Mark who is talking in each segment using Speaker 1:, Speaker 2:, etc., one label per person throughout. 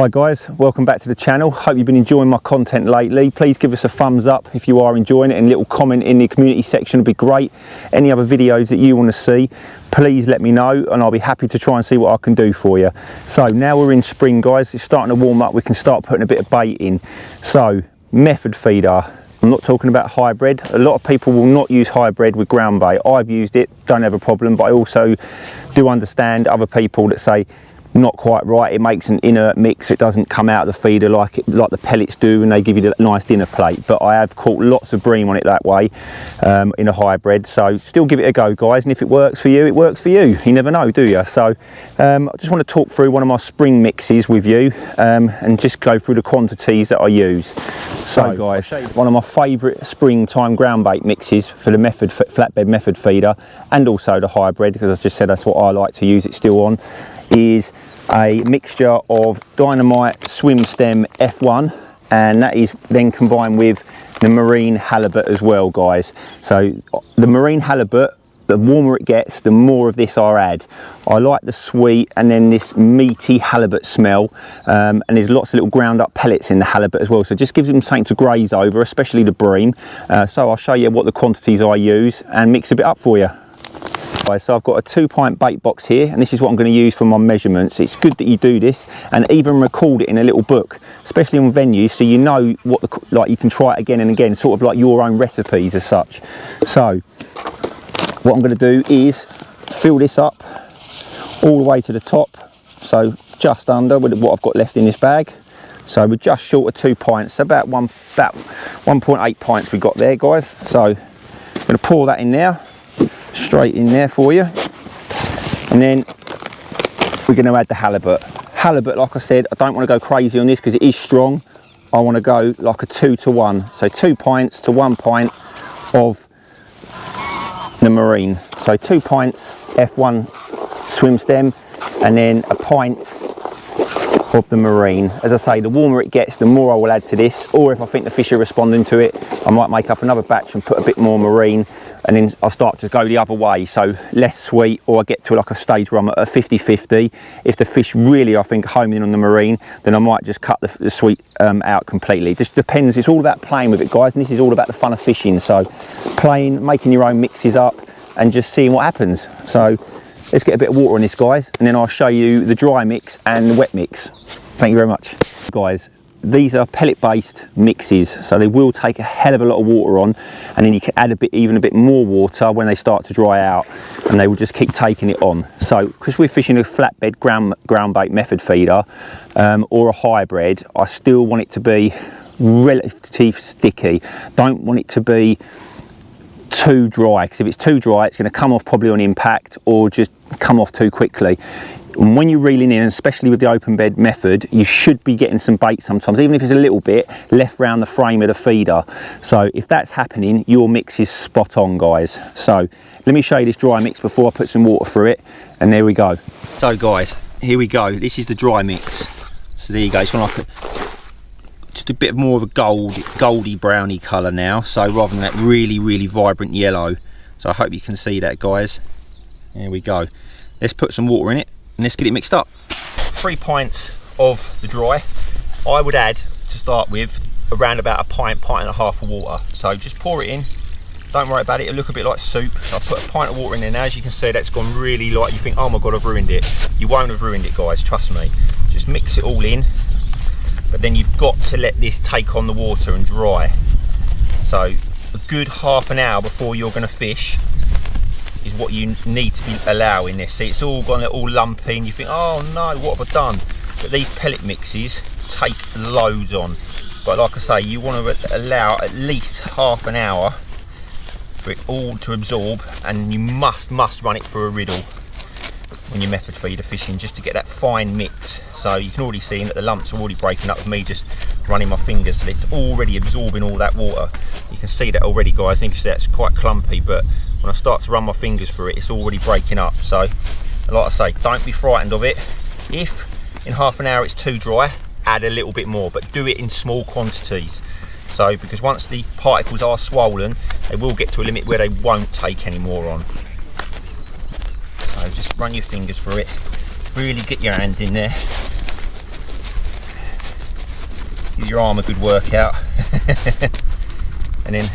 Speaker 1: Hi guys, welcome back to the channel. Hope you've been enjoying my content lately. Please give us a thumbs up if you are enjoying it, and a little comment in the community section would be great. Any other videos that you want to see, please let me know and I'll be happy to try and see what I can do for you. So now we're in spring guys, it's starting to warm up, we can start putting a bit of bait in. So method feeder, I'm not talking about hybrid. A lot of people will not use hybrid with ground bait. I've used it, don't have a problem, but I also do understand other people that say not quite right, it makes an inert mix, it doesn't come out of the feeder like the pellets do, and they give you the nice dinner plate. But I have caught lots of bream on it that way in a hybrid, so still give it a go guys, and if it works for you, it works for you. You never know, do you? So I just want to talk through one of my spring mixes with you and just go through the quantities that I use. So guys, one of my favourite springtime ground bait mixes for the method flatbed method feeder, and also the hybrid, because as I just said that's what I like to use it still on, is a mixture of dynamite swim stem F1, and that is then combined with the marine halibut as well guys. So the marine halibut, the warmer it gets, the more of this I add. I like the sweet and then this meaty halibut smell, and there's lots of little ground up pellets in the halibut as well, so it just gives them something to graze over, especially the bream. So I'll show you what the quantities I use and mix a bit up for you. So I've got a 2-pint bait box here, and this is what I'm going to use for my measurements. It's good that you do this and even record it in a little book, especially on venues, so you know what you can try it again and again, sort of like your own recipes as such. So what I'm going to do is fill this up all the way to the top, so just under with what I've got left in this bag. So we're just short of 2 pints, so about 1.8 pints we got there guys. So I'm going to pour that in there, straight in there for you, and then we're going to add the halibut. Halibut, like I said, I don't want to go crazy on this because it is strong. I want to go like a 2 to 1, so 2 pints to 1 pint of the marine. So 2 pints F1 swim stem and then a pint of the marine. As I say, the warmer it gets, the more I will add to this, or if I think the fish are responding to it, I might make up another batch and put a bit more marine, and then I'll start to go the other way, so less sweet, or I get to like a stage where I'm at a 50-50. If the fish really, I think, home in on the marine, then I might just cut the sweet out completely. It just depends. It's all about playing with it guys, and this is all about the fun of fishing. So playing, making your own mixes up and just seeing what happens. So let's get a bit of water on this guys, and then I'll show you the dry mix and the wet mix. Thank you very much. Guys, these are pellet based mixes, so they will take a hell of a lot of water on, and then you can add even a bit more water when they start to dry out, and they will just keep taking it on. So because we're fishing a flatbed ground bait method feeder or a hybrid, I still want it to be relatively sticky. Don't want it to be too dry, because if it's too dry it's going to come off probably on impact or just come off too quickly. And when you're reeling in, especially with the open bed method, you should be getting some bait sometimes, even if it's a little bit left round the frame of the feeder. So if that's happening, your mix is spot on guys. So let me show you this dry mix before I put some water through it, and there we go. So guys, here we go, this is the dry mix. So there you go, it's got like just a bit more of a goldy browny colour now, so rather than that really vibrant yellow. So I hope you can see that guys. There we go. Let's put some water in it and let's get it mixed up. 3 pints of the dry. I would add, to start with, around about a pint and a half of water. So just pour it in, don't worry about it, it'll look a bit like soup. So I put a pint of water in there now. As you can see, that's gone really light. You think, oh my god, I've ruined it. You won't have ruined it guys, trust me. Just mix it all in, but then you've got to let this take on the water and dry. So a good half an hour before you're going to fish is what you need to be allowing this. See, it's all gone all lumpy and you think, oh no, what have I done? But these pellet mixes take loads on. But like I say, you want to allow at least half an hour for it all to absorb, and you must run it through a riddle when you're method feeder fishing, just to get that fine mix. So you can already see that the lumps are already breaking up with me just running my fingers, so it's already absorbing all that water. You can see that already guys, and you can see that's quite clumpy, but when I start to run my fingers through it, it's already breaking up. So like I say, don't be frightened of it. If in half an hour it's too dry, add a little bit more, but do it in small quantities. So because once the particles are swollen, they will get to a limit where they won't take any more on. So just run your fingers through it, really get your hands in there. give your arm a good workout. And then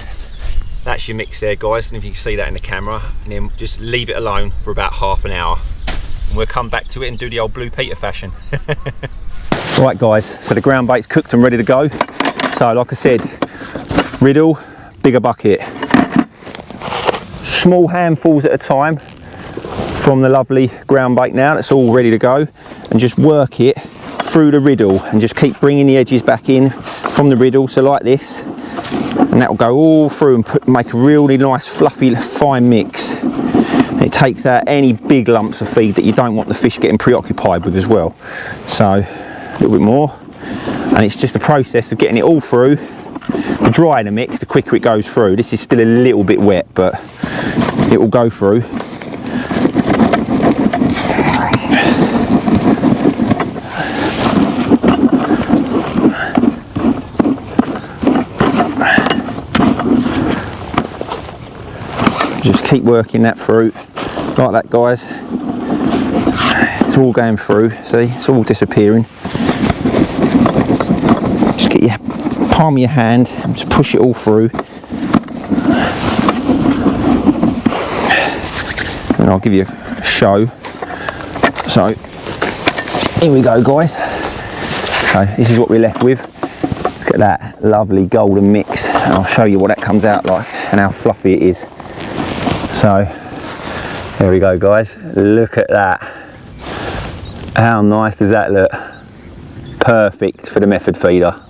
Speaker 1: that's your mix there, guys, and if you can see that in the camera, and then just leave it alone for about half an hour, and we'll come back to it and do the old Blue Peter fashion. Right guys, so the ground bait's cooked and ready to go. So like I said, riddle, bigger bucket, small handfuls at a time from the lovely ground bait. Now that's all ready to go, and just work it through the riddle and just keep bringing the edges back in from the riddle, so like this, and that will go all through and make a really nice fluffy fine mix. And it takes out any big lumps of feed that you don't want the fish getting preoccupied with as well. So a little bit more, and it's just a process of getting it all through. The drier the mix, the quicker it goes through. This is still a little bit wet, but it will go through. Just keep working that through like that, guys. It's all going through, see, it's all disappearing. Just get your palm of your hand and just push it all through, and I'll give you a show. So here we go, guys. So this is what we're left with. Look at that lovely golden mix, and I'll show you what that comes out like and how fluffy it is. So there we go, guys, look at that. How nice does that look? Perfect for the method feeder.